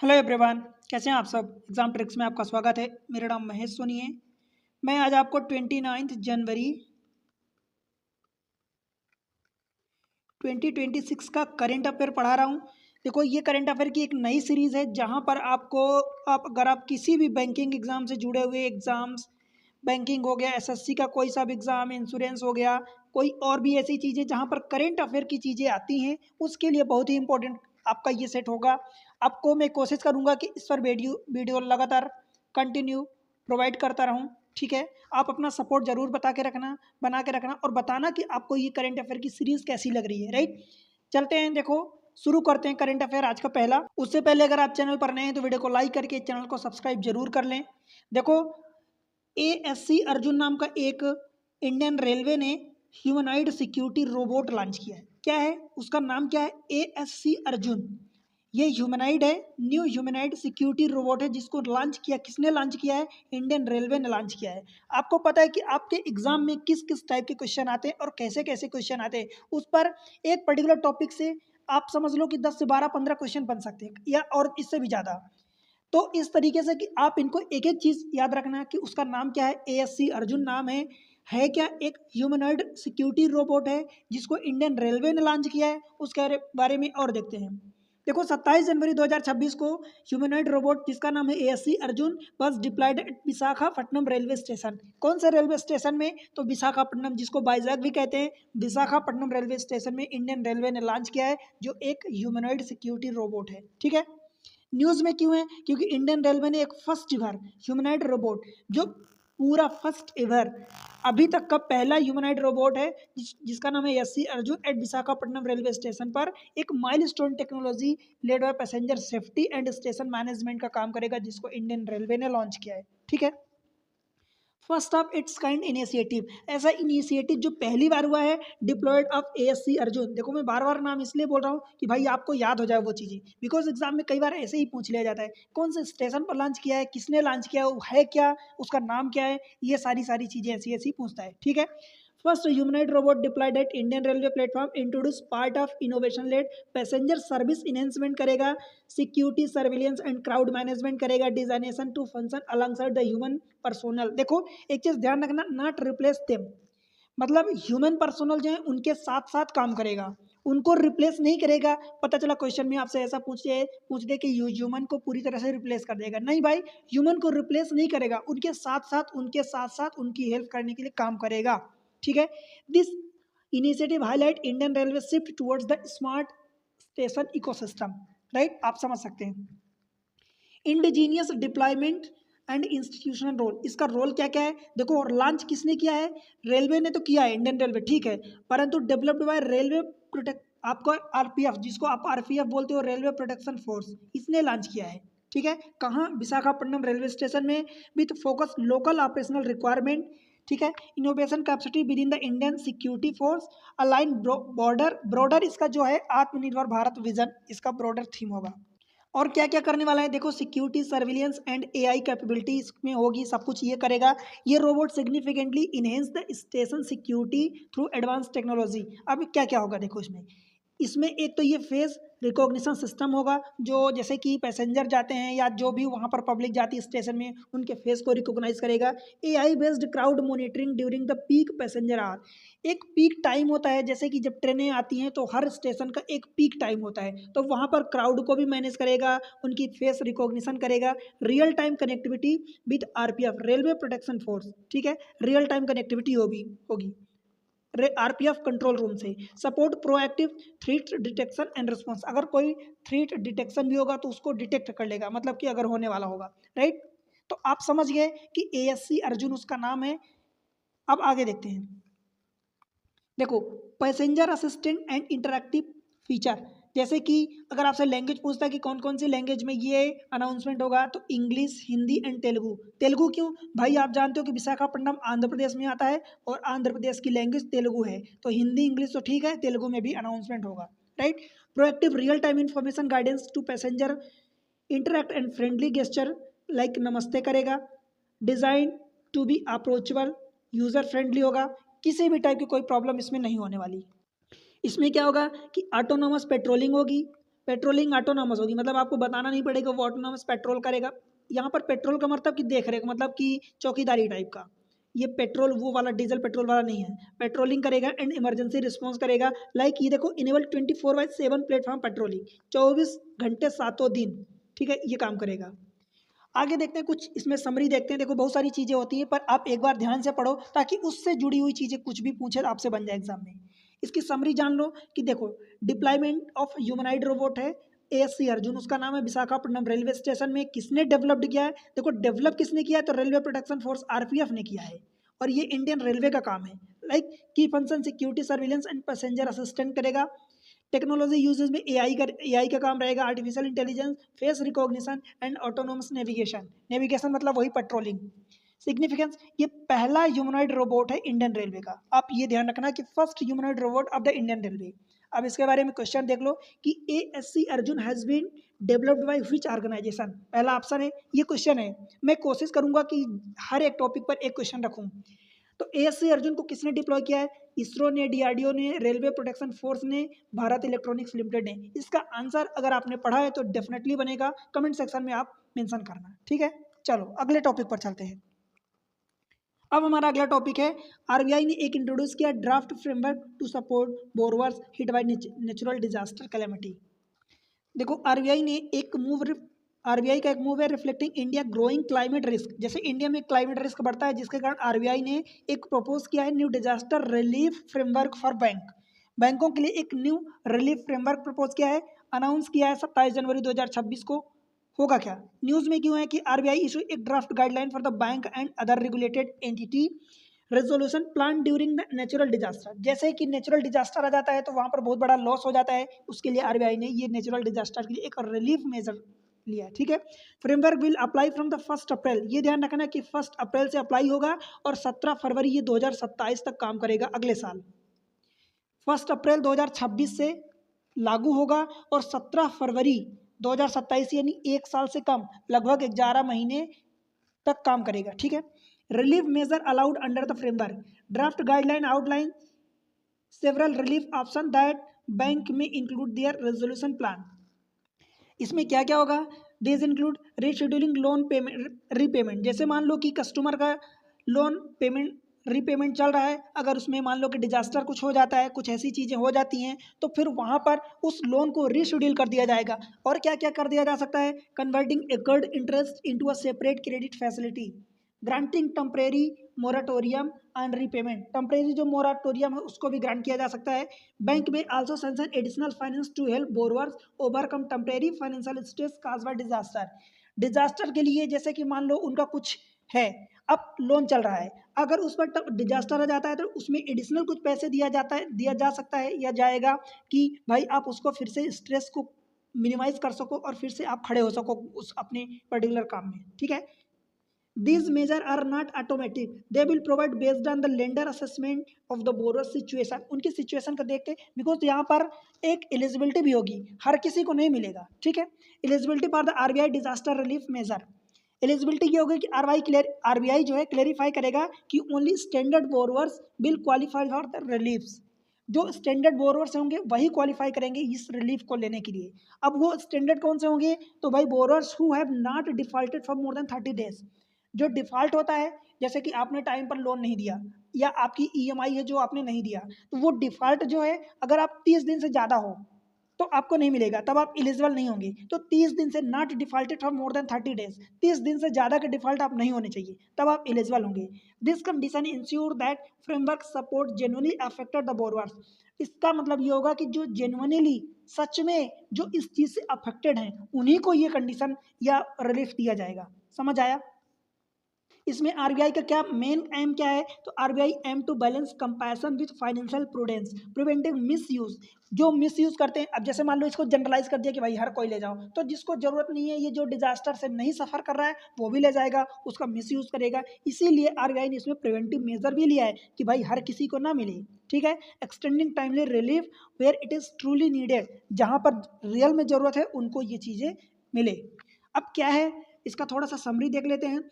Hello everyone, कैसे हैं आप सब। एग्जाम ट्रिक्स में आपका स्वागत है। मेरा नाम महेश सोनी है। मैं आज आपको 29 जनवरी 2026 का करंट अफेयर पढ़ा रहा हूँ। देखो, ये करंट अफेयर की एक नई सीरीज़ है जहाँ पर अगर आप किसी भी बैंकिंग एग्ज़ाम से जुड़े हुए एग्ज़ाम्स, बैंकिंग हो गया, एसएससी का कोई सा भी एग्ज़ाम, इंश्योरेंस हो गया, कोई और भी ऐसी चीज़ें जहाँ पर करंट अफेयर की चीज़ें आती हैं, उसके लिए बहुत ही इंपॉर्टेंट आपका ये सेट होगा। आपको मैं कोशिश करूँगा कि इस पर वीडियो वीडियो लगातार कंटिन्यू प्रोवाइड करता रहूँ। ठीक है, आप अपना सपोर्ट ज़रूर बना के रखना और बताना कि आपको ये करंट अफेयर की सीरीज़ कैसी लग रही है। राइट, चलते हैं। देखो, शुरू करते हैं करंट अफेयर आज का पहला। उससे पहले अगर आप चैनल पर नए हैं तो वीडियो को लाइक करके चैनल को सब्सक्राइब जरूर कर लें। देखो, एएससी अर्जुन नाम का एक इंडियन रेलवे ने ह्यूमनॉइड सिक्योरिटी रोबोट लॉन्च किया है। क्या है उसका नाम, क्या है? एएससी अर्जुन। ये ह्यूमनॉइड है, न्यू ह्यूमनॉइड सिक्योरिटी रोबोट है, जिसको लॉन्च किया, किसने लॉन्च किया है? इंडियन रेलवे ने लॉन्च किया है। आपको पता है कि आपके एग्जाम में किस किस टाइप के क्वेश्चन आते हैं और कैसे कैसे क्वेश्चन आते हैं। उस पर एक पर्टिकुलर टॉपिक से आप समझ लो कि 10 से 12-15 क्वेश्चन बन सकते हैं या और इससे भी ज़्यादा। तो इस तरीके से कि आप इनको एक एक चीज़ याद रखना कि उसका नाम क्या है। एएससी अर्जुन नाम है क्या? एक ह्यूमनॉइड सिक्योरिटी रोबोट है जिसको इंडियन रेलवे ने लॉन्च किया है। उसके बारे में और देखते हैं। देखो, 27 जनवरी 2026 को ह्यूमनॉइड रोबोट जिसका नाम है ASC Arjun was diploid eight Visakhapatnam railway station. कौन से रेलवे स्टेशन में? तो विशाखापट्टनम, जिसको बाइजैक भी कहते हैं। विशाखापट्टनम रेलवे स्टेशन में इंडियन रेलवे ने लॉन्च किया है, जो एक ह्यूमनॉइड सिक्योरिटी रोबोट है। ठीक है, न्यूज़ में क्यों है? क्योंकि इंडियन रेलवे ने एक फर्स्ट एवर ह्यूमनॉइड रोबोट, जो पूरा फर्स्ट एवर अभी तक का पहला ह्यूमनॉइड रोबोट है, जिसका नाम है ASC Arjun, at Visakhapatnam railway station पर एक milestone technology led by passenger safety and station management का काम करेगा, जिसको इंडियन रेलवे ने लॉन्च किया है। ठीक है, first of its kind initiative, ऐसा इनिशिएटिव जो पहली बार हुआ है, डिप्लॉयड ऑफ एएससी अर्जुन। देखो, मैं बार बार नाम इसलिए बोल रहा हूँ कि भाई आपको याद हो जाए वो चीज़ें, बिकॉज एग्जाम में कई बार ऐसे ही पूछ लिया जाता है कौन से स्टेशन पर लॉन्च किया है, किसने लॉन्च किया है क्या, उसका नाम क्या है, ये सारी सारी चीज़ें ऐसी ऐसी पूछता है। ठीक है, first humanoid robot deployed at Indian railway platform introduce part of innovation led passenger service enhancement करेगा, security surveillance and crowd management करेगा, designation to function alongside the human personnel. देखो, एक चीज ध्यान रखना, नॉट रिप्लेस देम, मतलब human personnel जो है उनके साथ साथ काम करेगा, उनको रिप्लेस नहीं करेगा। पता चला क्वेश्चन में आपसे ऐसा पूछ दे कि ह्यूमन को पूरी तरह से रिप्लेस कर देगा। नहीं भाई, ह्यूमन को रिप्लेस नहीं करेगा, उनके साथ साथ उनकी हेल्प करने के लिए काम करेगा। ठीक है, this initiative highlight Indian railway shift towards the smart station ecosystem. Right, आप समझ सकते हैं। Indigenous deployment and institutional role, इसका रोल क्या क्या है? देखो, और लॉन्च किसने किया है? रेलवे ने तो किया है, इंडियन रेलवे, ठीक है, परंतु डेवलप्ड बाय रेलवे प्रोटेक्ट, आपको आरपीएफ, जिसको आप आरपीएफ बोलते हो, रेलवे प्रोटेक्शन फोर्स, इसने लॉन्च किया है। ठीक है, कहाँ? विशाखापट्टनम रेलवे स्टेशन में, with focus local operational requirement. ठीक है, innovation capacity with in the Indian security force, align broader इसका जो है आत्मनिर्भर भारत विजन, इसका ब्रॉडर थीम होगा। और क्या क्या करने वाला है? देखो, security surveillance and AI capability इसमें होगी, सब कुछ ये करेगा। ये robot significantly enhance the station security through advance technology. अब क्या क्या होगा देखो इसमें, एक तो ये फेस रिकॉग्निशन सिस्टम होगा, जो जैसे कि पैसेंजर जाते हैं या जो भी वहाँ पर पब्लिक जाती है स्टेशन में, उनके फेस को रिकॉग्नाइज करेगा। AI based crowd monitoring during the peak passenger hour, एक पीक टाइम होता है, जैसे कि जब ट्रेनें आती हैं तो हर स्टेशन का एक पीक टाइम होता है, तो वहाँ पर क्राउड को भी मैनेज करेगा, उनकी फेस रिकॉग्निशन करेगा। Real time connectivity with RPF, railway protection force. ठीक है, रियल टाइम कनेक्टिविटी होगी आरपीएफ कंट्रोल रूम से। Support proactive threat detection and response, अगर कोई थ्रेट डिटेक्शन भी होगा तो उसको डिटेक्ट कर लेगा, मतलब कि अगर होने वाला होगा। राइट, तो आप समझ गए कि एएससी अर्जुन उसका नाम है। अब आगे देखते हैं। देखो, passenger assistant and interactive feature, जैसे कि अगर आपसे लैंग्वेज पूछता है कि कौन कौन सी लैंग्वेज में ये अनाउंसमेंट होगा, तो इंग्लिश, हिंदी एंड तेलुगु। तेलुगु क्यों? भाई आप जानते हो कि विशाखापट्टनम आंध्र प्रदेश में आता है और आंध्र प्रदेश की लैंग्वेज तेलुगु है, तो हिंदी इंग्लिश तो ठीक है, तेलुगु में भी अनाउंसमेंट होगा। Right, proactive real time information guidance to passenger, interact and friendly gesture like नमस्ते करेगा। Design to be approachable, user friendly होगा, किसी भी टाइप की कोई प्रॉब्लम इसमें नहीं होने वाली। इसमें क्या होगा कि ऑटोनोमस पेट्रोलिंग होगी, पेट्रोलिंग ऑटोनॉमस होगी, मतलब आपको बताना नहीं पड़ेगा, वो ऑटोनॉमस पेट्रोल करेगा। यहाँ पर पेट्रोल का मतलब कि देख रेख, मतलब कि चौकीदारी टाइप का। ये पेट्रोल वो वाला डीजल पेट्रोल वाला नहीं है। पेट्रोलिंग करेगा एंड इमरजेंसी रिस्पॉन्स करेगा। लाइक ये देखो, इनेबल 24/7 प्लेटफॉर्म पेट्रोलिंग, 24 घंटे 7 दिन, ठीक है, ये काम करेगा। आगे देखते हैं कुछ इसमें समरी देखते हैं। देखो बहुत सारी चीज़ें होती हैं, पर आप एक बार ध्यान से पढ़ो ताकि उससे जुड़ी हुई चीज़ें कुछ भी पूछे तो आपसे बन जाए एग्जाम में। इसकी समरी जान लो कि देखो, डिप्लॉयमेंट ऑफ ह्यूमनाइड रोबोट है ASC अर्जुन, उसका नाम है विशाखापट्टनम रेलवे स्टेशन में। किसने डेवलप्ड किया है? देखो डेवलप किसने किया है, तो रेलवे प्रोटेक्शन फोर्स RPF ने किया है, और ये इंडियन रेलवे का काम है। लाइक की function security surveillance and passenger assistant करेगा। टेक्नोलॉजी यूजेस में AI का काम रहेगा, artificial intelligence, face recognition and autonomous navigation. Navigation मतलब वही पेट्रोलिंग। सिग्निफिकेंस, ये पहला ह्यूमनॉइड रोबोट है इंडियन रेलवे का। आप ये ध्यान रखना कि first humanoid robot of the Indian railway. अब इसके बारे में क्वेश्चन देख लो कि ASC Arjun has been developed by which organisation. पहला ऑप्शन है, ये क्वेश्चन है। मैं कोशिश करूंगा कि हर एक टॉपिक पर एक क्वेश्चन रखूं। तो ASC अर्जुन को किसने डिप्लॉय किया है? इसरो ने, DRDO ने, रेलवे प्रोटेक्शन फोर्स ने, भारत इलेक्ट्रॉनिक्स लिमिटेड ने। इसका आंसर अगर आपने पढ़ा है तो डेफिनेटली बनेगा, कमेंट सेक्शन में आप मेंशन करना, ठीक है। चलो अगले टॉपिक पर चलते हैं। अब हमारा अगला टॉपिक है, RBI ने एक इंट्रोड्यूस किया draft framework to support borrowers hit by natural disaster calamity. देखो आरबीआई का एक मूव है reflecting India growing climate risk. जैसे इंडिया में क्लाइमेट रिस्क बढ़ता है, जिसके कारण आरबीआई ने एक प्रपोज किया है new disaster relief framework for बैंकों के लिए एक न्यू रिलीफ फ्रेमवर्क प्रपोज किया है, अनाउंस किया है 27 जनवरी 2026 को। होगा क्या, न्यूज में क्यों है कि आरबीआई इशू एक draft guideline for the bank and other regulated entity resolution plan during the natural disaster. जैसे कि नेचुरल डिजास्टर आ जाता है तो वहां पर बहुत बड़ा लॉस हो जाता है, उसके लिए आरबीआई ने ये नेचुरल डिजास्टर के लिए एक रिलीफ मेजर लिया है, ठीक है। Framework will apply from the 1 अप्रैल, ये ध्यान रखना कि 1 अप्रैल से अप्लाई होगा और 17 फरवरी ये 2027 तक काम करेगा, अगले साल 1 अप्रैल 2026 से लागू होगा और 17 फरवरी 2027 यानी एक साल से कम, लगभग 11 महीने तक काम करेगा, ठीक है। Relief measure allowed under the framework, draft guideline outline several relief option that bank may include their resolution plan. इसमें क्या क्या होगा, this include rescheduling loan payment repayment. जैसे मान लो कि कस्टमर का लोन पेमेंट रीपेमेंट चल रहा है, अगर उसमें मान लो कि डिजास्टर कुछ हो जाता है, कुछ ऐसी चीज़ें हो जाती हैं, तो फिर वहाँ पर उस लोन को रीशेड्यूल कर दिया जाएगा। और क्या क्या कर दिया जा सकता है, converting acquired interest into a separate credit facility, granting temporary moratorium and repayment, temporary जो मोराटोरियम है उसको भी ग्रांट किया जा सकता है। Bank may also sanction additional finance to help borrowers overcome temporary financial stress caused by disaster. Disaster के लिए जैसे कि मान लो उनका कुछ है, अब लोन चल रहा है, अगर उस पर डिजास्टर आ जाता है तो उसमें एडिशनल कुछ पैसे दिया जा सकता है या जाएगा कि भाई आप उसको फिर से स्ट्रेस को मिनिमाइज कर सको और फिर से आप खड़े हो सको उस अपने पर्टिकुलर काम में, ठीक है। These measures are not automatic. They will provide based on the lender assessment of the borrower situation. उनकी सिचुएशन को देखते, बिकॉज यहाँ पर एक एलिजिबिलिटी भी होगी, हर किसी को नहीं मिलेगा, ठीक है। Eligibility for the RBI disaster relief measure, eligibility ये होगी कि आरबीआई जो है क्लेरिफाई करेगा कि only standard borrowers will qualify for the reliefs. जो स्टैंडर्ड बोरोवर्स होंगे वही क्वालिफाई करेंगे इस रिलीफ को लेने के लिए। अब वो स्टैंडर्ड कौन से होंगे, तो भाई borrowers who have not defaulted for more than 30 days. जो डिफ़ॉल्ट होता है, जैसे कि आपने टाइम पर लोन नहीं दिया या आपकी ईएमआई है जो आपने नहीं दिया, तो वो डिफ़ॉल्ट जो है अगर आप 30 दिन से ज़्यादा हो तो आपको नहीं मिलेगा, तब आप एलिजिबल नहीं होंगे। तो 30 दिन से not defaulted for more than 30 days, 30 दिन से ज़्यादा के डिफ़ॉल्ट आप नहीं होने चाहिए, तब आप एलिजिबल होंगे। This condition ensure that framework support genuinely affected the borrowers. इसका मतलब ये होगा कि जो जेन्युइनली सच में जो इस चीज़ से अफेक्टेड हैं उन्हीं को ये कंडीशन या रिलीफ दिया जाएगा। समझ आया। इसमें आरबीआई का क्या मेन एम क्या है, तो RBI aim to balance comparison with financial prudence preventing misuse. जो मिसयूज करते हैं, अब जैसे मान लो इसको जनरलाइज कर दिया कि भाई हर कोई ले जाओ, तो जिसको जरूरत नहीं है, ये जो डिजास्टर से नहीं सफर कर रहा है वो भी ले जाएगा, उसका मिसयूज करेगा। इसीलिए आरबीआई ने इसमें प्रिवेंटिव मेजर भी लिया है कि भाई हर किसी को ना मिले, ठीक है। Extending timely relief where it is truly needed, जहां पर रियल में जरूरत है उनको ये चीजें मिले। अब क्या है, इसका थोड़ा सा समरी देख लेते हैं।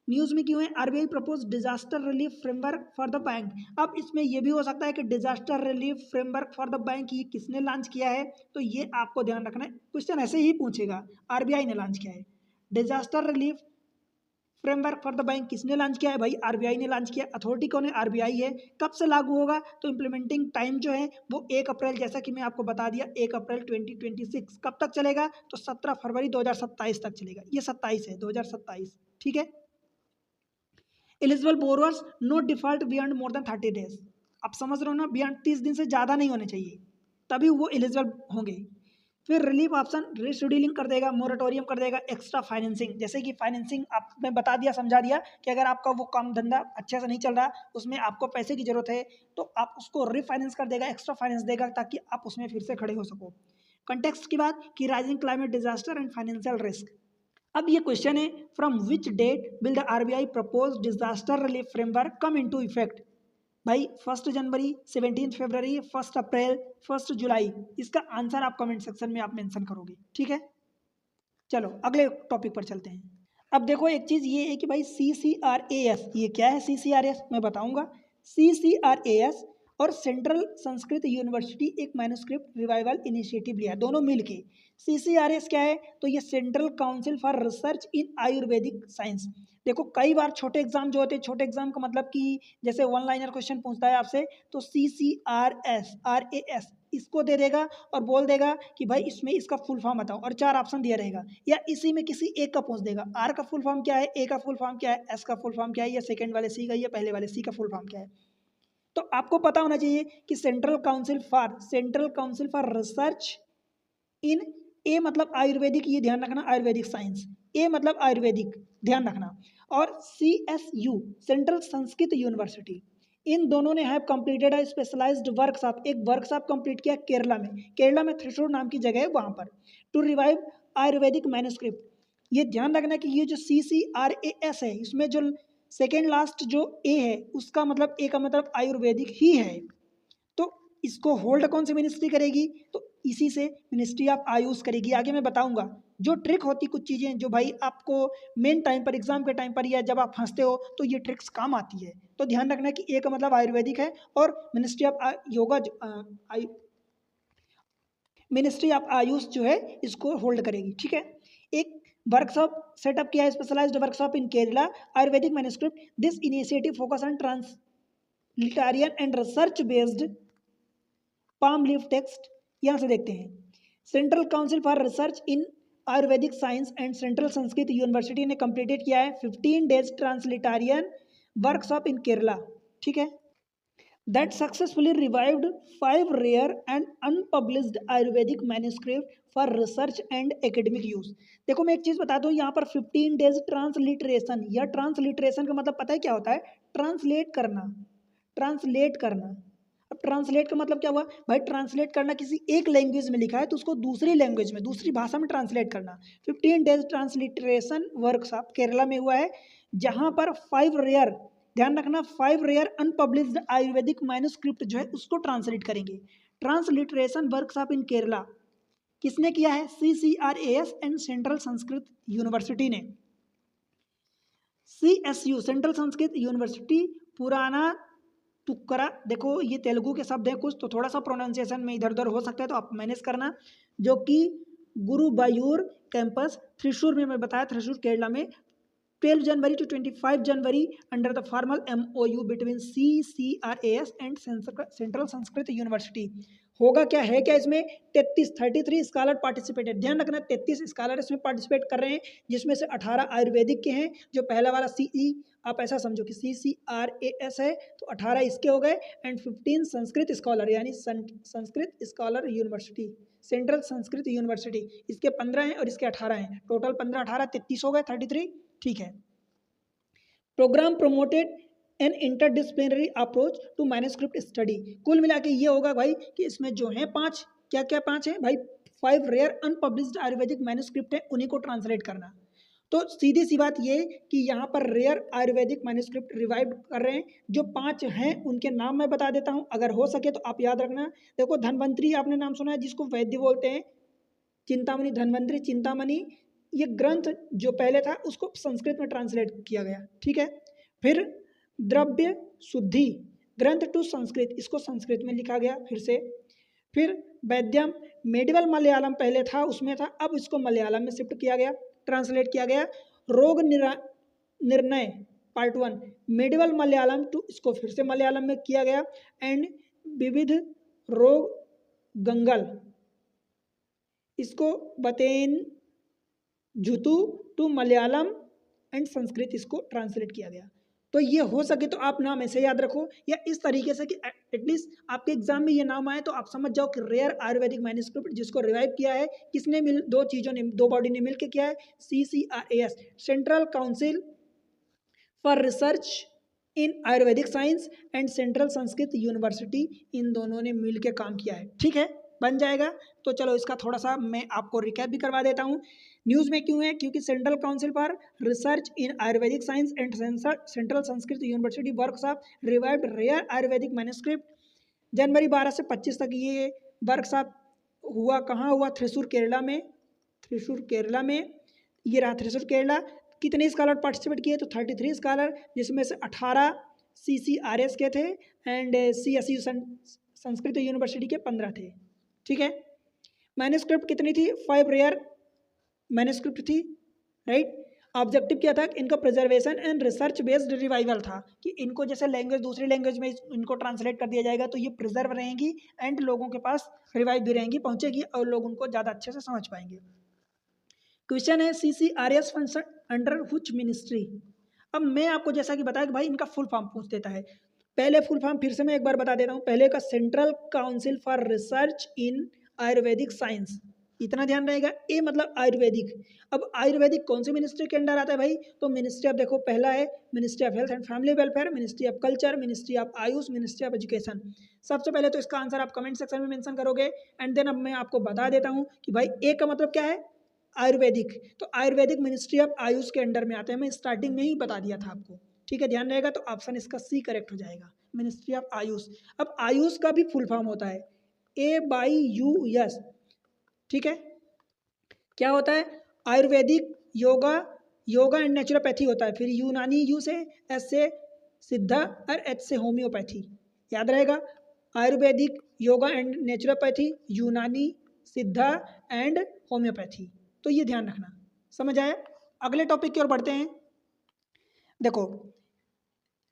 न्यूज़ में क्यों है? RBI propose disaster relief framework for the bank. अब इसमें यह भी हो सकता है कि disaster relief framework for the bank ये किसने लॉन्च किया है, तो ये आपको ध्यान रखना है, क्वेश्चन ऐसे ही पूछेगा। आरबीआई ने लॉन्च किया है। Disaster relief framework for the bank किसने लॉन्च किया है? भाई आरबीआई ने लॉन्च किया। अथॉरिटी कौन है? आरबीआई है। कब से लागू होगा? तो इम्प्लीमेंटिंग टाइम जो है वो 1 अप्रैल, जैसा कि मैं आपको बता दिया, 1 अप्रैल 2026। कब तक चलेगा? तो 17 फरवरी 2027 तक चलेगा। ये 27 है, 2027, ठीक है। Eligible borrowers no default beyond more than 30 days. आप समझ रहे हो ना, बियॉन्ड 30 दिन से ज़्यादा नहीं होने चाहिए, तभी वो एलिजिबल होंगे। फिर रिलीफ ऑप्शन रिशेड्यूलिंग कर देगा, मोरेटोरियम कर देगा, एक्स्ट्रा फाइनेंसिंग, जैसे कि फाइनेंसिंग आप मैं बता दिया, समझा दिया कि अगर आपका वो काम धंधा अच्छे से नहीं चल रहा, उसमें आपको पैसे की जरूरत है, तो आप उसको रिफाइनेंस कर देगा, एक्स्ट्रा फाइनेंस देगा, ताकि आप उसमें फिर से खड़े हो सको। कंटेक्स्ट की बात कि rising climate disaster and financial risk. अब ये क्वेश्चन है, from which date will the RBI propose disaster relief framework come into effect? भाई 1 जनवरी, 17 फरवरी, 1 अप्रैल, 1 जुलाई। इसका आंसर आप कमेंट सेक्शन में आप मेंशन करोगे, ठीक है। चलो अगले टॉपिक पर चलते हैं। अब देखो एक चीज़ ये है कि भाई CCRAS, ये क्या है CCRAS मैं बताऊंगा। CCRAS और सेंट्रल संस्कृत यूनिवर्सिटी एक मैन्युस्क्रिप्ट रिवाइवल इनिशिएटिव लिया, दोनों मिलके। CCRAS क्या है? तो ये central council for research in Ayurvedic science. देखो कई बार छोटे एग्जाम जो होते हैं, छोटे एग्जाम का मतलब कि जैसे वन लाइनर क्वेश्चन पूछता है आपसे, तो CCRAS इसको दे देगा और बोल देगा कि भाई इसमें इसका फुल फॉर्म बताओ, और 4 ऑप्शन दिया रहेगा, या इसी में किसी एक का पूछ देगा। आर का फुल फॉर्म क्या है, ए का फुल फॉर्म क्या है, एस का फुल फॉर्म क्या है, या सेकंड वाले सी का, या पहले वाले सी का फुल फॉर्म क्या है। तो आपको पता होना चाहिए कि central council for research in, uh मतलब आयुर्वेदिक, ये ध्यान रखना, आयुर्वेदिक साइंस, ए मतलब आयुर्वेदिक, ध्यान रखना। और CSU सेंट्रल संस्कृत यूनिवर्सिटी, इन दोनों ने have completed a specialised workshop, एक वर्कशॉप कंप्लीट किया केरला में। केरला में थ्रिशूर नाम की जगह है, वहां पर, टू रिवाइव आयुर्वेदिक मैन्युस्क्रिप्ट। ये ध्यान रखना कि ये जो CCRAS है, इसमें जो सेकेंड लास्ट जो ए है, उसका मतलब ए का मतलब आयुर्वेदिक ही है। तो इसको होल्ड कौन सी मिनिस्ट्री करेगी? तो इसी से मिनिस्ट्री ऑफ आयुष करेगी। आगे मैं बताऊंगा जो ट्रिक होती, कुछ चीज़ें जो भाई आपको मेन टाइम पर, एग्जाम के टाइम पर, या जब आप फंसते हो तो ये ट्रिक्स काम आती है। तो ध्यान रखना कि ए का मतलब आयुर्वेदिक है, और ministry of yoga ministry of Ayush जो है इसको होल्ड करेगी, ठीक है। एक वर्कशॉप सेटअप किया है, specialised workshop in Kerala, ayurvedic manuscript. This initiative focus on transliteration and research based palm leaf text. यहाँ से देखते हैं, central council for research in Ayurvedic science and central Sanskrit university ने कंप्लीटेड किया है 15 days transliteration workshop in Kerala, ठीक है। That successfully revived 5 rare and unpublished ayurvedic manuscript for research and academic use. देखो मैं एक चीज़ बता दूं, यहाँ पर 15 डेज ट्रांसलिटरेशन, या ट्रांसलिटरेशन का मतलब पता है क्या होता है? ट्रांसलेट करना, ट्रांसलेट करना। अब ट्रांसलेट का मतलब क्या हुआ भाई? ट्रांसलेट करना, किसी एक लैंग्वेज में लिखा है तो उसको दूसरी लैंग्वेज में, दूसरी भाषा में ट्रांसलेट करना। 15 डेज ट्रांसलिटरेशन वर्कशॉप केरला में हुआ है, जहां पर 5 रेयर, ध्यान रखना, 5 रेयर अनपब्लिश्ड आयुर्वेदिक मैन्युस्क्रिप्ट जो है उसको ट्रांसलेट करेंगे। ट्रांसलिटरेशन वर्कशॉप इन केरला किसने किया है? CCRAS and central Sanskrit university ने। CSU सेंट्रल संस्कृत यूनिवर्सिटी, पुराना तुक्करा, देखो ये तेलुगु के शब्द हैं कुछ, तो थोड़ा सा प्रोनाउंसिएशन में इधर उधर हो सकता है, तो आप मैनेज करना। जो कि गुरुवायूर कैंपस थ्रिशूर में, मैं बताया थ्रिशूर केरला में, 12 January to 25 January under the formal MOU between CCRAS and central Sanskrit university. होगा क्या है क्या इसमें? 33 स्कॉलर पार्टिसिपेटेड। ध्यान रखना 33 स्कॉलर इसमें पार्टिसिपेट कर रहे हैं, जिसमें से 18 आयुर्वेदिक के हैं। जो पहला वाला CE, आप ऐसा समझो कि CCRAS है, तो 18 इसके हो गए, एंड 15 संस्कृत स्कॉलर, यानी Sanskrit scholar university, central Sanskrit university, इसके 15 हैं और इसके 18 हैं, टोटल 15 18 33 हो गए, 33, ठीक है। Programme promoted an interdisciplinary approach to manuscript study. कुल मिला के ये होगा भाई कि इसमें जो है 5, क्या क्या 5 हैं भाई? 5 रेयर अनपब्लिश्ड आयुर्वेदिक मैन्युस्क्रिप्ट है, उन्हीं को ट्रांसलेट करना। तो सीधी सी बात ये कि यहाँ पर रेयर आयुर्वेदिक मैन्युस्क्रिप्ट रिवाइव कर रहे हैं। जो 5 हैं उनके नाम मैं बता देता हूँ, अगर हो सके तो आप याद रखना। देखो धन्वंतरी आपने नाम सुना है, जिसको वैद्य बोलते हैं, चिंतामणि, धन्वंतरी, चिंतामणि, ये ग्रंथ जो पहले था उसको संस्कृत में ट्रांसलेट किया गया, ठीक है। फिर द्रव्य शुद्धि ग्रंथ टू संस्कृत, इसको संस्कृत में लिखा गया फिर से। फिर वैद्यम मेडिवल मलयालम पहले था उसमें था, अब इसको मलयालम में शिफ्ट किया गया, ट्रांसलेट किया गया। रोग निर्णय पार्ट 1 मेडिवल मलयालम टू, इसको फिर से मलयालम में किया गया। एंड विविध रोग गंगल, इसको बतेन जुतु टू मलयालम एंड संस्कृत, इसको ट्रांसलेट किया गया। तो ये हो सके तो आप नाम ऐसे याद रखो या इस तरीके से कि एटलीस्ट आपके एग्जाम में ये नाम आए तो आप समझ जाओ कि रेयर आयुर्वेदिक मैन्युस्क्रिप्ट जिसको रिवाइव किया है किसने दो चीज़ों ने, दो बॉडी ने मिलकर किया है, CCRAS central council for research in Ayurvedic science and central Sanskrit university, इन दोनों ने मिलकर काम किया है, ठीक है, बन जाएगा। तो चलो इसका थोड़ा सा मैं आपको रिकैप भी करवा देता हूँ। न्यूज़ में क्यों है, क्योंकि central council for research in Ayurvedic science and central Sanskrit university workshop revived rare Ayurvedic manuscript. जनवरी 12 से 25 तक ये वर्कशॉप हुआ, कहाँ हुआ, थ्रिशूर केरला में, थ्रिशूर केरला में, ये रहा थ्रिशूर केरला। कितने स्कॉलर पार्टिसिपेट किए, तो 33 स्कॉलर, जिसमें से 18 CCRS के थे एंड CSU संस्कृत यूनिवर्सिटी के 15 थे, ठीक है। मैन्युस्क्रिप्ट कितनी थी, 5 रेयर मैन्युस्क्रिप्ट थी, राइट। ऑब्जेक्टिव क्या था, इनका preservation and research based revival था, कि इनको जैसे लैंग्वेज दूसरी लैंग्वेज में इनको ट्रांसलेट कर दिया जाएगा तो ये प्रिजर्व रहेंगी एंड लोगों के पास रिवाइव भी रहेंगी, पहुंचेगी और लोग उनको ज़्यादा अच्छे से समझ पाएंगे। क्वेश्चन है CCRS function under which ministry. अब मैं आपको जैसा कि बताया कि भाई इनका फुल फॉर्म पूछ देता है, पहले फुल फॉर्म फिर से मैं एक बार बता देता हूँ। पहले का central council for research in Ayurvedic science, इतना ध्यान रहेगा। ए मतलब आयुर्वेदिक, अब आयुर्वेदिक कौन सी मिनिस्ट्री के अंडर आता है भाई, तो मिनिस्ट्री ऑफ, देखो पहला है ministry of health and family welfare, ministry of culture, ministry of Ayush, ministry of education. सबसे पहले तो इसका आंसर आप कमेंट सेक्शन में मेंशन करोगे एंड देन अब मैं आपको बता देता हूँ कि भाई ए का मतलब क्या है, आयुर्वेदिक, तो आयुर्वेदिक मिनिस्ट्री ऑफ आयुष के अंडर में आते हैं, मैं स्टार्टिंग में ही बता दिया था आपको, ठीक है, ध्यान रहेगा। तो ऑप्शन इसका सी करेक्ट हो जाएगा, मिनिस्ट्री ऑफ आयुष। अब आयुष का भी फुल फॉर्म होता है AYUS, ठीक है, क्या होता है, आयुर्वेदिक योगा, योगा एंड नेचुरोपैथी होता है। फिर यूनानी यू से, एस से सिद्धा और एच से होम्योपैथी, याद रहेगा, आयुर्वेदिक योगा एंड नेचुरोपैथी, यूनानी, सिद्धा एंड होम्योपैथी, तो ये ध्यान रखना, समझ आया। अगले टॉपिक की ओर बढ़ते हैं। देखो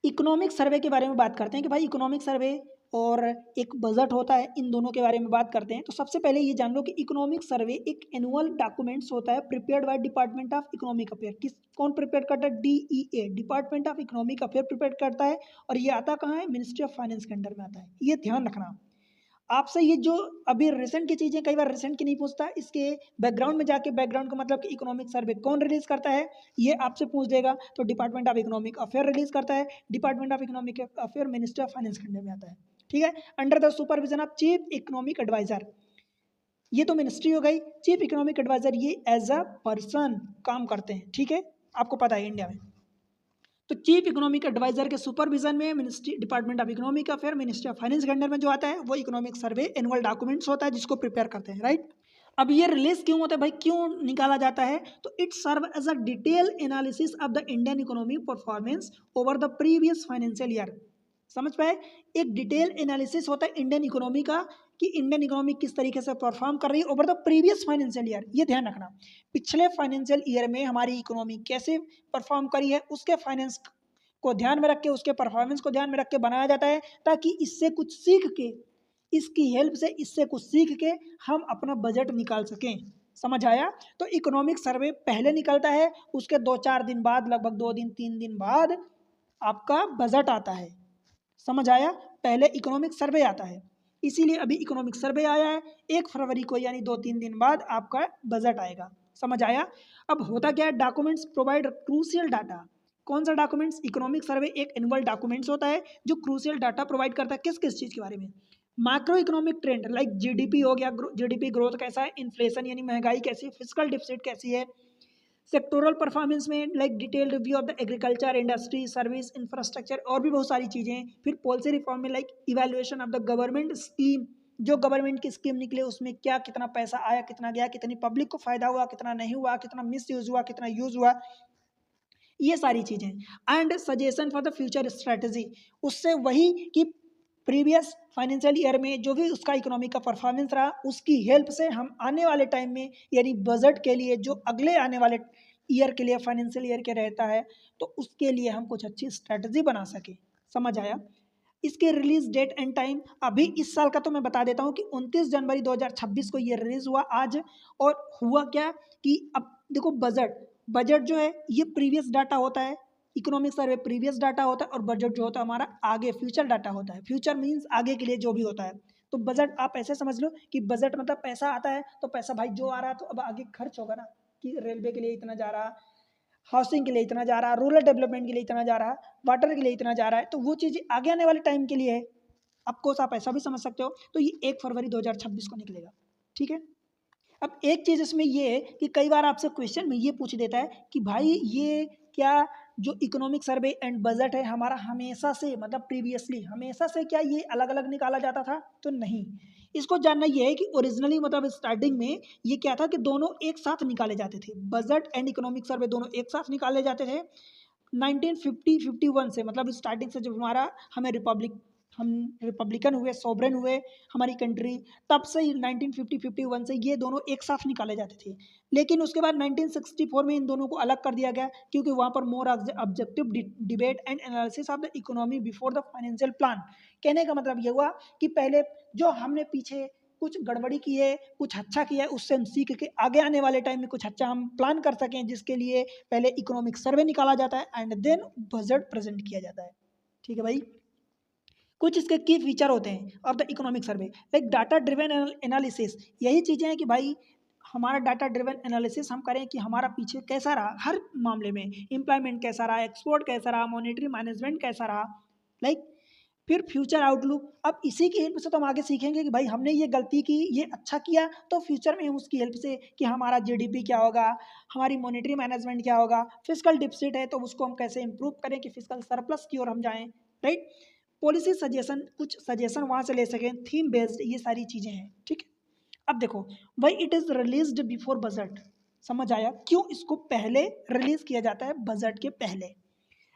इकोनॉमिक सर्वे के बारे में बात करते हैं कि भाई इकोनॉमिक सर्वे और एक बजट होता है, इन दोनों के बारे में बात करते हैं। तो सबसे पहले ये जान लो कि इकोनॉमिक सर्वे एक एनुअल डॉक्यूमेंट्स होता है prepared by department of economic affair. कौन प्रिपेयर करता है, DEA, department of economic affair prepare करता है, और ये आता कहाँ है, मिनिस्ट्री ऑफ फाइनेंस के अंडर में आता है, ये ध्यान रखना। आपसे ये जो अभी रिसेंट की चीज़ें कई बार रिसेंट की नहीं पूछता, इसके बैकग्राउंड में जाके, बैकग्राउंड का मतलब कि इकोनॉमिक सर्वे कौन रिलीज करता है ये आपसे पूछ देगा, तो department of economic affair release करता है। Department of economic affair ministry of finance के अंडर में आता है, ठीक है, under the supervision of chief economic adviser. ये तो मिनिस्ट्री हो गई। चीफ इकोनॉमिक एडवाइजर ये एज अ पर्सन काम करते हैं, ठीक है, आपको पता है इंडिया में। तो चीफ इकोनॉमिक एडवाइजर के सुपरविजन में ministry, department of economic affair, ministry of finance के अंडर में जो आता है वो इकोनॉमिक सर्वे एनुअल डॉक्यूमेंट्स होता है जिसको प्रिपेयर करते हैं, राइट। अब ये रिलीज क्यों होता है भाई, क्यों निकाला जाता है, तो it serve as a detail analysis of the Indian economy performance over the previous financial year. समझ पाए, एक डिटेल एनालिसिस होता है इंडियन इकोनॉमी का कि इंडियन इकोनॉमी किस तरीके से परफॉर्म कर रही है over the previous financial year. ये ध्यान रखना, पिछले फाइनेंशियल ईयर में हमारी इकोनॉमी कैसे परफॉर्म करी है उसके फाइनेंस को ध्यान में रख के, उसके परफॉर्मेंस को ध्यान में रख के बनाया जाता है, ताकि इससे कुछ सीख के, इसकी हेल्प से, इससे कुछ सीख के हम अपना बजट निकाल सकें। समझ आया। तो इकोनॉमिक सर्वे पहले निकलता है, उसके 2-4 दिन बाद, लगभग 2 दिन 3 दिन बाद आपका बजट आता है। समझ आया, पहले इकोनॉमिक सर्वे आता है, इसीलिए अभी इकोनॉमिक सर्वे आया है 1 फरवरी को, यानी 2-3 दिन बाद आपका बजट आएगा। समझ आया। अब होता क्या है, डॉक्यूमेंट्स प्रोवाइड क्रूशियल डाटा। कौन सा डॉक्यूमेंट्स, इकोनॉमिक सर्वे एक एनुअल डॉक्यूमेंट्स होता है जो क्रूशियल डाटा प्रोवाइड करता है, किस किस चीज़ के बारे में, macro economic trend like GDP हो गया, GDP ग्रोथ कैसा है, इन्फ्लेशन यानी महंगाई कैसी है, फिजिकल डिफिसिट कैसी है, सेक्टोरल परफॉर्मेंस में like detailed review of the agriculture, industry, service, infrastructure और भी बहुत सारी चीज़ें। फिर पॉलिसी रिफॉर्म में like evaluation of the government scheme, जो गवर्नमेंट की स्कीम निकले उसमें क्या कितना पैसा आया, कितना गया, कितनी पब्लिक को फायदा हुआ, कितना नहीं हुआ, कितना मिस यूज हुआ, कितना यूज हुआ, ये सारी चीजें। And suggestion for the future strategy, उससे वही कि प्रीवियस फाइनेंशियल ईयर में जो भी उसका इकोनॉमी का परफॉर्मेंस रहा उसकी हेल्प से हम आने वाले टाइम में यानी बजट के लिए जो अगले आने वाले ईयर के लिए फाइनेंशियल ईयर के रहता है तो उसके लिए हम कुछ अच्छी स्ट्रेटजी बना सके। समझ आया? इसके रिलीज डेट एंड टाइम अभी इस साल का तो मैं बता देता हूँ कि 29 जनवरी 2026 को ये रिलीज हुआ आज। और हुआ क्या कि अब देखो बजट, बजट जो है ये प्रीवियस डाटा होता है, इकोनॉमिक सर्वे प्रीवियस डाटा होता है और बजट जो होता है हमारा आगे फ्यूचर डाटा होता है। फ्यूचर मीन्स आगे के लिए जो भी होता है। तो बजट आप ऐसे समझ लो कि बजट मतलब पैसा आता है तो पैसा भाई जो आ रहा है तो अब आगे खर्च होगा ना, कि रेलवे के लिए इतना जा रहा, हाउसिंग के लिए इतना जा रहा, रूरल डेवलपमेंट के लिए इतना जा रहा, वाटर के लिए इतना जा रहा है, तो वो चीज़ आगे आने वाले टाइम के लिए है। आपको आप ऐसा भी समझ सकते हो। तो ये 1 फरवरी 2026 को निकलेगा। ठीक है। अब एक चीज़ इसमें ये है कि कई बार आपसे क्वेश्चन में ये पूछ देता है कि भाई ये क्या जो इकोनॉमिक सर्वे एंड बजट है हमारा हमेशा से मतलब प्रीवियसली हमेशा से क्या ये अलग अलग निकाला जाता था? तो नहीं। इसको जानना ये है कि ओरिजिनली मतलब स्टार्टिंग में ये क्या था कि दोनों एक साथ निकाले जाते थे, बजट एंड इकोनॉमिक सर्वे दोनों एक साथ निकाले जाते थे 1950-51 से। मतलब स्टार्टिंग से जब हमें हम रिपब्लिकन हुए, सॉवरेन हुए हमारी कंट्री, तब से ही 1950-51 से ये दोनों एक साथ निकाले जाते थे। लेकिन उसके बाद 1964 में इन दोनों को अलग कर दिया गया क्योंकि वहाँ पर मोर objective debate and analysis of the economy before the financial plan. कहने का मतलब ये हुआ कि पहले जो हमने पीछे कुछ गड़बड़ी की है, कुछ अच्छा किया है, उससे हम सीख के आगे आने वाले टाइम में कुछ अच्छा हम प्लान कर सकें, जिसके लिए पहले इकोनॉमिक सर्वे निकाला जाता है एंड देन बजट प्रेजेंट किया जाता है। ठीक है भाई। कुछ इसके की फीचर होते हैं of the economic survey, like data driven analysis. यही चीज़ें हैं कि भाई हमारा डाटा ड्रिवन एनालिसिस हम करें कि हमारा पीछे कैसा रहा हर मामले में, एम्प्लॉयमेंट कैसा रहा, एक्सपोर्ट कैसा रहा, मॉनेटरी मैनेजमेंट कैसा रहा, लाइक फिर फ्यूचर आउटलुक। अब इसी की हेल्प से तो हम आगे सीखेंगे कि भाई हमने ये गलती की, ये अच्छा किया, तो फ्यूचर में हम उसकी हेल्प से कि हमारा जीडीपी क्या होगा, हमारी मॉनेटरी मैनेजमेंट क्या होगा, फिजिकल डिफिसिट है तो उसको हम कैसे इंप्रूव करें कि फिजिकल सरप्लस की ओर हम जाएं, राइट। पॉलिसी सजेशन, कुछ सजेशन वहाँ से ले सकें, थीम बेस्ड, ये सारी चीज़ें हैं। ठीक है। अब देखो why it is released before budget. समझ आया क्यों इसको पहले रिलीज किया जाता है बजट के पहले?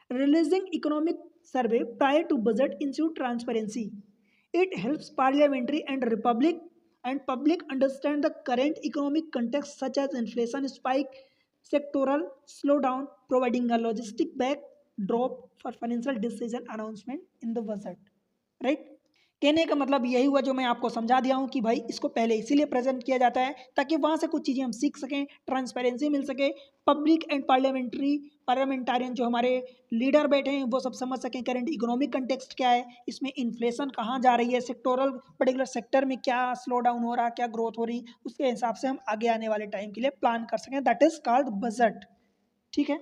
Releasing economic survey prior to budget ensure transparency. It helps parliamentary and republic and public understand the current economic context such as inflation spike, sectoral slowdown, providing a logistic backdrop for financial decision announcement in the budget. Right? कहने का मतलब यही हुआ जो मैं आपको समझा दिया हूँ कि भाई इसको पहले इसीलिए प्रेजेंट किया जाता है ताकि वहाँ से कुछ चीज़ें हम सीख सकें, ट्रांसपेरेंसी मिल सके, पब्लिक एंड पार्लियामेंटारियन जो हमारे लीडर बैठे हैं वो सब समझ सकें करंट इकोनॉमिक कंटेक्स्ट क्या है, इसमें इन्फ्लेशन कहाँ जा रही है, सेक्टोरल पर्टिकुलर सेक्टर में क्या स्लो डाउन हो रहा, क्या ग्रोथ हो रही, उसके हिसाब से हम आगे आने वाले टाइम के लिए प्लान कर सकें। That is called budget. ठीक है।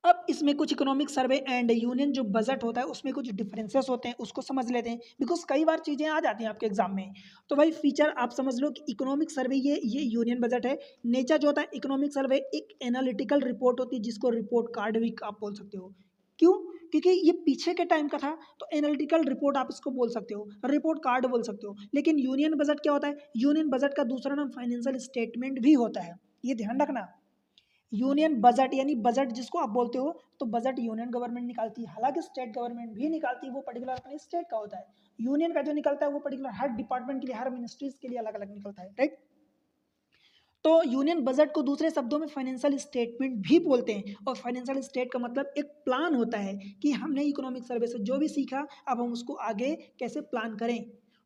अब इसमें कुछ इकोनॉमिक सर्वे एंड यूनियन जो बजट होता है उसमें कुछ डिफरेंसेस होते हैं, उसको समझ लेते हैं बिकॉज कई बार चीज़ें आ जाती हैं आपके एग्जाम में। तो भाई फीचर आप समझ लो कि इकोनॉमिक सर्वे ये यूनियन बजट है। नेचर जो होता है इकोनॉमिक सर्वे एक एनालिटिकल रिपोर्ट होती है जिसको रिपोर्ट कार्ड भी आप बोल सकते हो। क्यों? क्योंकि ये पीछे के टाइम का था तो एनालिटिकल रिपोर्ट आप इसको बोल सकते हो, रिपोर्ट कार्ड बोल सकते हो। लेकिन यूनियन बजट क्या होता है? यूनियन बजट का दूसरा नाम फाइनेंशियल स्टेटमेंट भी होता है, ये ध्यान रखना। यूनियन बजट यानी बजट जिसको आप बोलते हो तो बजट यूनियन गवर्नमेंट निकालती है, हालांकि स्टेट गवर्नमेंट भी निकालती है, वो पर्टिकुलर अपने स्टेट का होता है। यूनियन का जो निकलता है वो पर्टिकुलर हर डिपार्टमेंट के लिए, हर मिनिस्ट्रीज के लिए अलग अलग निकलता है, राइट। तो यूनियन बजट को दूसरे शब्दों में फाइनेंशियल स्टेटमेंट भी बोलते हैं। और फाइनेंशियल स्टेट का मतलब एक प्लान होता है कि हमने इकोनॉमिक सर्वे से जो भी सीखा अब हम उसको आगे कैसे प्लान करें।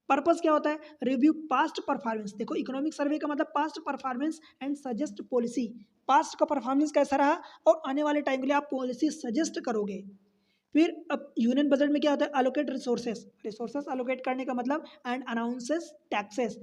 पर्पस क्या होता है? Review past performance. देखो इकोनॉमिक सर्वे का मतलब past performance and suggest policy. Past का परफॉर्मेंस कैसा रहा और आने वाले टाइम के लिए आप पॉलिसी सजेस्ट करोगे। फिर अब यूनियन बजट में क्या होता है? Allocate resources. रिसोर्सेस अलोकेट करने का मतलब एंड अनाउंसेस टैक्सेस।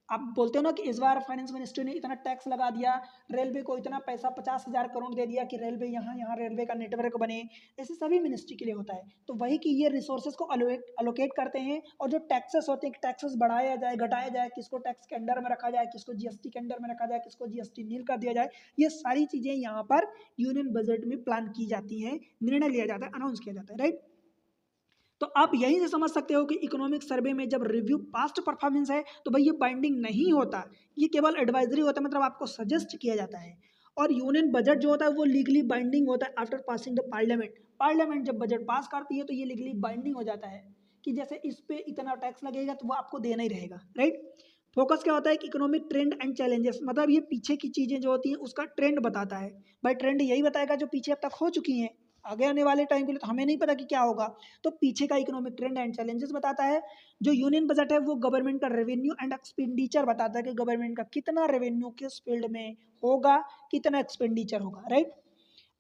आप बोलते हो ना कि इस बार फाइनेंस मिनिस्ट्री ने इतना टैक्स लगा दिया, रेलवे को इतना पैसा 50,000 करोड़ दे दिया कि रेलवे यहाँ यहाँ रेलवे का नेटवर्क बने। ऐसे सभी मिनिस्ट्री के लिए होता है। तो वही कि ये रिसोर्सेज को अलोकेट करते हैं। और जो टैक्सेस होते हैं, टैक्सेस बढ़ाया जाए, घटाया जाए, किसको टैक्स के अंडर में रखा जाए, किसको जीएसटी के अंडर में रखा जाए, किसको जीएसटी नील कर दिया जाए, ये सारी चीज़ें यहाँ पर यूनियन बजट में प्लान की जाती हैं, निर्णय लिया जाता है, अनाउंस किया जाता है, राइट। तो आप यहीं से समझ सकते हो कि इकोनॉमिक सर्वे में जब रिव्यू पास्ट परफॉर्मेंस है तो भाई ये बाइंडिंग नहीं होता, ये केवल एडवाइजरी होता है, मतलब आपको सजेस्ट किया जाता है। और यूनियन बजट जो होता है वो लीगली बाइंडिंग होता है after passing the parliament. Parliament जब बजट पास करती है तो ये लीगली बाइंडिंग हो जाता है कि जैसे इस पे इतना टैक्स लगेगा तो वो आपको देना ही रहेगा, राइट। फोकस क्या होता है कि इकोनॉमिक ट्रेंड एंड चैलेंजेस, मतलब ये पीछे की चीजें जो होती हैं उसका ट्रेंड बताता है। भाई ट्रेंड यही बताएगा जो पीछे अब तक हो चुकी हैं, आगे आने वाले टाइम के लिए तो हमें नहीं पता कि क्या होगा। तो पीछे का इकोनॉमिक ट्रेंड एंड चैलेंजेस बताता है। जो यूनियन बजट है वो गवर्नमेंट का रेवेन्यू एंड एक्सपेंडिचर बताता है कि गवर्नमेंट का कितना रेवेन्यू किस फील्ड में होगा, कितना एक्सपेंडिचर होगा, राइट।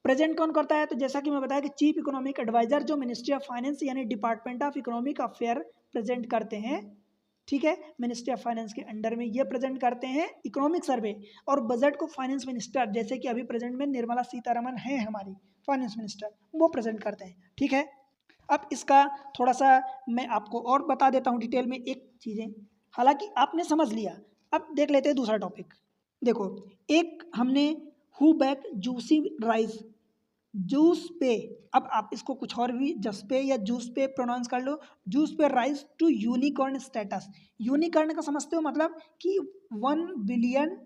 प्रेजेंट कौन करता है, तो जैसा कि मैं बताया कि चीफ इकोनॉमिक एडवाइजर जो मिनिस्ट्री ऑफ फाइनेंस यानी department of economic affair present करते हैं, ठीक है। मिनिस्ट्री ऑफ फाइनेंस के अंडर में ये प्रेजेंट करते हैं इकोनॉमिक सर्वे। और बजट को फाइनेंस मिनिस्टर, जैसे कि अभी प्रेजेंट में निर्मला सीतारमन है हमारी फाइनेंस मिनिस्टर, वो प्रेजेंट करते हैं, ठीक है। अब इसका थोड़ा सा मैं आपको और बता देता हूँ डिटेल में एक चीज़ें, हालांकि आपने समझ लिया। अब देख लेते हैं दूसरा टॉपिक। देखो, एक हमने who back juicy rice, juice पे, अब आप इसको कुछ और भी जस पे या जूस पे प्रोनाउंस कर लो, Juspay rise to unicorn status. Unicorn का समझते हो मतलब कि $1 बिलियन।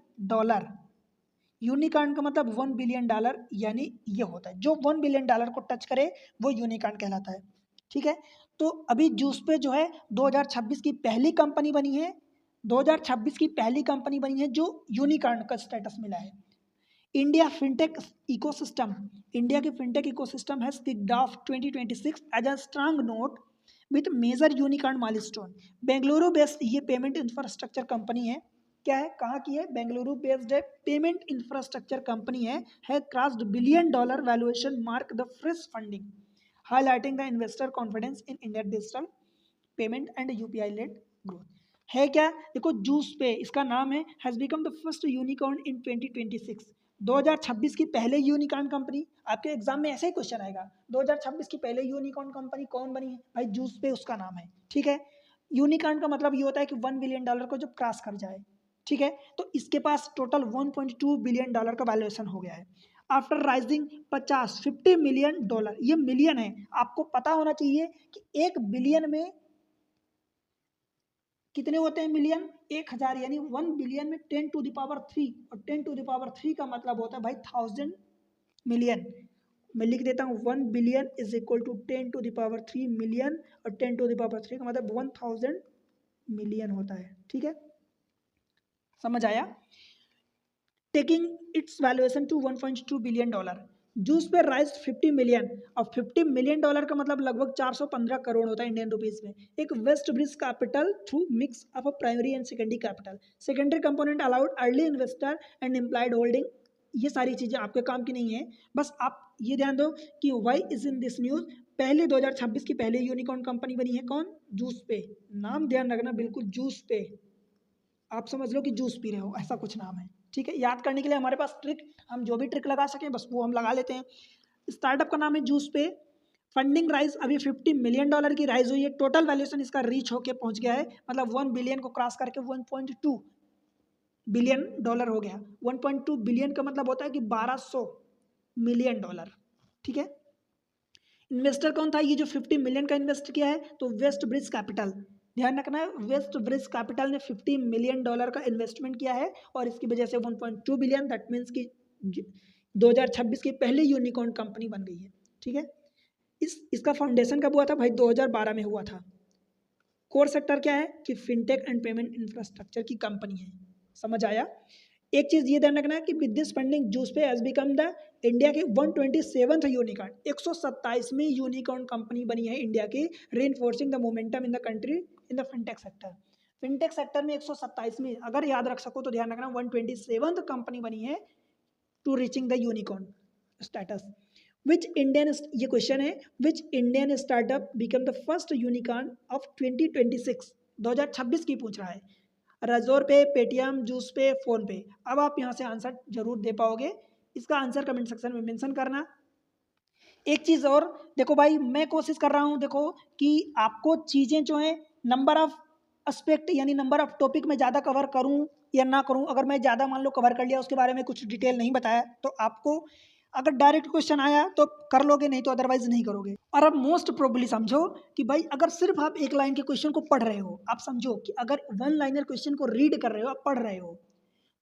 यूनिकॉर्न का मतलब $1 बिलियन, यानी ये होता है जो $1 बिलियन को टच करे वो यूनिकॉर्न कहलाता है, ठीक है। तो अभी जूस पे जो है 2026 की पहली कंपनी बनी है, 2026 की पहली कंपनी बनी है जो यूनिकॉर्न का स्टेटस मिला है। इंडिया फिनटेक इकोसिस्टम, इंडिया की fintech ecosystem has kicked off 2026 as a strong note with major unicorn milestone. Bengaluru based ये पेमेंट इंफ्रास्ट्रक्चर कंपनी है, क्या है, कहाँ की है, बेंगलुरु बेस्ड है, पेमेंट इंफ्रास्ट्रक्चर कंपनी है crossed $1 billion valuation mark the fresh funding, highlighting the investor confidence in India digital payment and UPI led growth. है क्या, देखो जूस पे इसका नाम है, has become the first unicorn in 2026। 2026 की पहले यूनिकॉर्न कंपनी, आपके एग्जाम में ऐसे ही क्वेश्चन आएगा, 2026 की पहले यूनिकॉर्न कंपनी कौन बनी है, भाई जूस पे उसका नाम है, ठीक है। यूनिकॉर्न का मतलब ये होता है कि $1 बिलियन को जब क्रॉस कर जाए, ठीक है। तो इसके पास टोटल $1.2 बिलियन का वैल्यूएशन हो गया है आफ्टर राइजिंग 50 मिलियन डॉलर। ये मिलियन है, आपको पता होना चाहिए कि 1 बिलियन में कितने होते हैं मिलियन, 1000, यानी 1 बिलियन में 10⁻³ और 10⁻³ का मतलब होता है भाई 1000 मिलियन। मैं लिख देता हूँ 1 billion is equal to 10⁻³ million, और 10⁻³ का मतलब 1000 मिलियन होता है, ठीक है, समझ आया। Taking its valuation to $1.2 billion. Juspay rise 50 million, और $50 मिलियन का मतलब लगभग 415 करोड़ होता है इंडियन रुपीज में। एक West Bridge Capital through mix of a primary and secondary capital, secondary component allowed early investor and implied holding. ये सारी चीजें आपके काम की नहीं है, बस आप ये ध्यान दो कि why is in this news. पहले 2026 की पहले यूनिकॉर्न कंपनी बनी है कौन, जूस पे, नाम ध्यान रखना बिल्कुल, जूस पे, आप समझ लो कि जूस पी रहे हो, ऐसा कुछ नाम है, ठीक है। याद करने के लिए हमारे पास ट्रिक, हम जो भी ट्रिक लगा सकें बस वो हम लगा लेते हैं। स्टार्टअप का नाम है जूस पे। फंडिंग राइज अभी $50 मिलियन की राइज हुई है, टोटल वैल्यूएशन इसका रीच होके पहुंच गया है, मतलब 1 बिलियन को क्रॉस करके $1.2 बिलियन हो गया। 1.2 बिलियन का मतलब होता है कि $1200 मिलियन, ठीक है। इन्वेस्टर कौन था, ये जो 50 मिलियन का इन्वेस्ट किया है, तो वेस्ट ब्रिज कैपिटल, ध्यान रखना है, वेस्ट ब्रिज कैपिटल ने $50 मिलियन का इन्वेस्टमेंट किया है, और इसकी वजह से 1.2 बिलियन, दैट मीन्स कि 2026 की पहली यूनिकॉर्न कंपनी बन गई है, ठीक है। इसका फाउंडेशन कब हुआ था भाई, 2012 में हुआ था। कोर सेक्टर क्या है कि फिनटेक एंड पेमेंट इंफ्रास्ट्रक्चर की कंपनी है, समझ आया। एक चीज ये ध्यान रखना है कि विद दिस फंडिंग जूस पे हैज बिकम द इंडिया की 127th यूनिकॉर्न, 127वीं यूनिकॉर्न कंपनी बनी है इंडिया की, reinforcing the momentum in the country in the fintech sector. Fintech sector में 127वीं, अगर याद रख सको तो ध्यान रखना, 127th कंपनी बनी है to reaching the unicorn status. Which Indian, ये क्वेश्चन है, which Indian startup become the first unicorn of 2026, 2026 की पूछ रहा है। रजोर पे, पेटीएम, जूस पे, फोन पे। अब आप यहाँ से आंसर जरूर दे पाओगे, इसका आंसर कमेंट सेक्शन में मेंशन करना। एक चीज और देखो भाई, मैं कोशिश कर रहा हूँ देखो कि आपको चीजें जो है नंबर ऑफ एस्पेक्ट यानी नंबर ऑफ टॉपिक में ज़्यादा कवर करूँ या ना करूँ। अगर मैं ज़्यादा मान लो कवर कर लिया, उसके बारे में कुछ डिटेल नहीं बताया, तो आपको अगर डायरेक्ट क्वेश्चन आया तो कर लोगे, नहीं तो अदरवाइज नहीं करोगे। और अब मोस्ट प्रोबेबली समझो कि भाई अगर सिर्फ आप एक लाइन के क्वेश्चन को पढ़ रहे हो, आप समझो कि अगर वन लाइनर क्वेश्चन को रीड कर रहे हो, आप पढ़ रहे हो,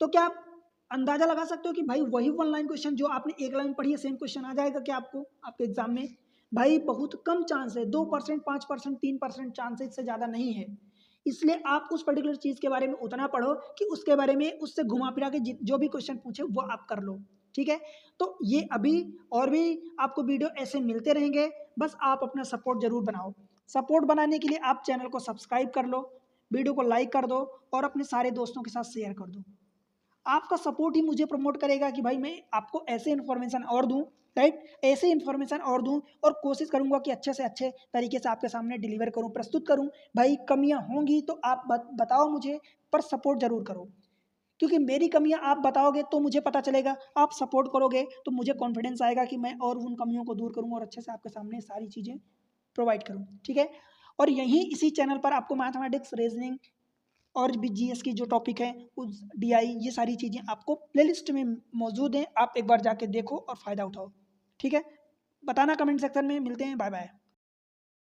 तो क्या आप अंदाजा लगा सकते हो कि भाई वही वन लाइन क्वेश्चन जो आपने एक लाइन पढ़ी है सेम क्वेश्चन आ जाएगा क्या आपको आपके एग्जाम में? भाई बहुत कम चांस है, 2%, 5%, 3% चांस है, इससे ज़्यादा नहीं है। इसलिए आप उस पर्टिकुलर चीज़ के बारे में उतना पढ़ो कि उसके बारे में उससे घुमा फिरा के जो भी क्वेश्चन पूछे वो आप कर लो, ठीक है? तो ये अभी और भी आपको वीडियो ऐसे मिलते रहेंगे, बस आप अपना सपोर्ट जरूर बनाओ। सपोर्ट बनाने के लिए आप चैनल को सब्सक्राइब कर लो, वीडियो को लाइक कर दो और अपने सारे दोस्तों के साथ शेयर कर दो। आपका सपोर्ट ही मुझे प्रमोट करेगा कि भाई मैं आपको ऐसे इन्फॉर्मेशन और दूं, राइट, ऐसे इन्फॉर्मेशन और दूं और कोशिश करूंगा कि अच्छे से अच्छे तरीके से आपके सामने डिलीवर करूं, प्रस्तुत करूं। भाई कमियां होंगी तो आप बताओ मुझे, पर सपोर्ट जरूर करो, क्योंकि मेरी कमियां आप बताओगे तो मुझे पता चलेगा, आप सपोर्ट करोगे तो मुझे कॉन्फिडेंस आएगा कि मैं और उन कमियों को दूर करूँ और अच्छे से आपके सामने सारी चीज़ें प्रोवाइड करूँ, ठीक है? और यहीं इसी चैनल पर आपको मैथमेटिक्स, रीजनिंग और भी जीएस की जो टॉपिक है, उस डीआई, ये सारी चीज़ें आपको प्लेलिस्ट में मौजूद हैं, आप एक बार जाके देखो और फ़ायदा उठाओ, ठीक है? बताना कमेंट सेक्शन में। मिलते हैं, बाय बाय।